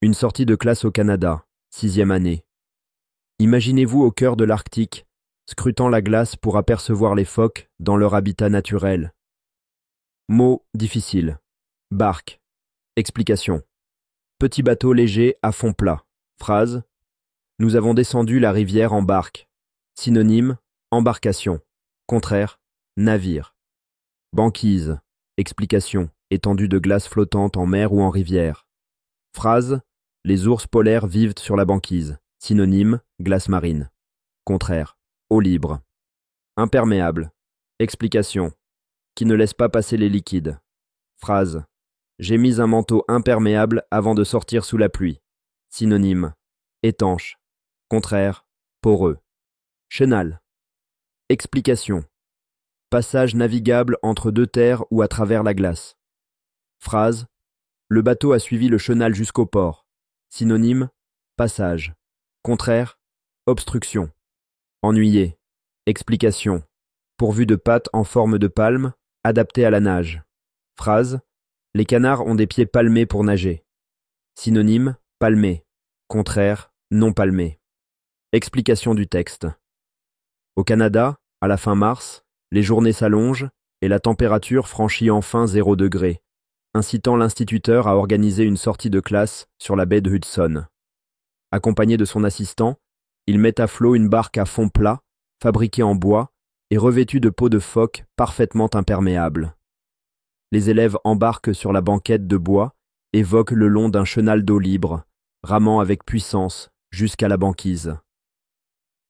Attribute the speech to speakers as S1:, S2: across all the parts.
S1: Une sortie de classe au Canada, 6e année. Imaginez-vous au cœur de l'Arctique, scrutant la glace pour apercevoir les phoques dans leur habitat naturel. Mots difficiles. Barque. Explication. Petit bateau léger à fond plat. Phrase. Nous avons descendu la rivière en barque. Synonyme. Embarcation. Contraire. Navire. Banquise. Explication. Étendue de glace flottante en mer ou en rivière. Phrase. Les ours polaires vivent sur la banquise. Synonyme. Glace marine. Contraire. Eau libre. Imperméable. Explication. Qui ne laisse pas passer les liquides. Phrase. J'ai mis un manteau imperméable avant de sortir sous la pluie. Synonyme. Étanche. Contraire. Poreux. Chenal. Explication. Passage navigable entre deux terres ou à travers la glace. Phrase. Le bateau a suivi le chenal jusqu'au port. Synonyme. Passage. Contraire. Obstruction. Ennuyé. Explication. Pourvu de pattes en forme de palme, adaptées à la nage. Phrase. Les canards ont des pieds palmés pour nager. Synonyme. Palmé. Contraire. Non palmé. Explication du texte. Au Canada, à la fin mars, les journées s'allongent et la température franchit enfin 0 degré, incitant l'instituteur à organiser une sortie de classe sur la baie de Hudson. Accompagné de son assistant, il met à flot une barque à fond plat, fabriquée en bois et revêtue de peau de phoque parfaitement imperméable. Les élèves embarquent sur la banquette de bois et voguent le long d'un chenal d'eau libre, ramant avec puissance jusqu'à la banquise.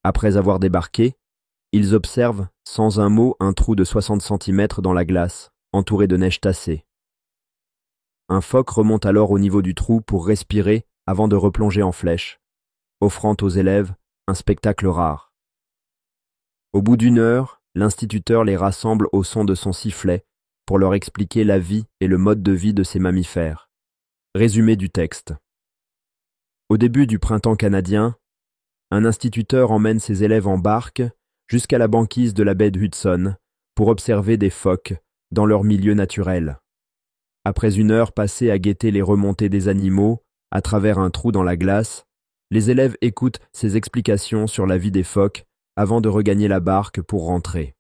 S1: Après avoir débarqué, ils observent sans un mot un trou de 60 cm dans la glace, entouré de neige tassée. Un phoque remonte alors au niveau du trou pour respirer avant de replonger en flèche, offrant aux élèves un spectacle rare. Au bout d'1 heure, l'instituteur les rassemble au son de son sifflet pour leur expliquer la vie et le mode de vie de ces mammifères. Résumé du texte. Au début du printemps canadien, un instituteur emmène ses élèves en barque jusqu'à la banquise de la baie de Hudson pour observer des phoques dans leur milieu naturel. Après 1 heure passée à guetter les remontées des animaux à travers un trou dans la glace, les élèves écoutent ses explications sur la vie des phoques avant de regagner la barque pour rentrer.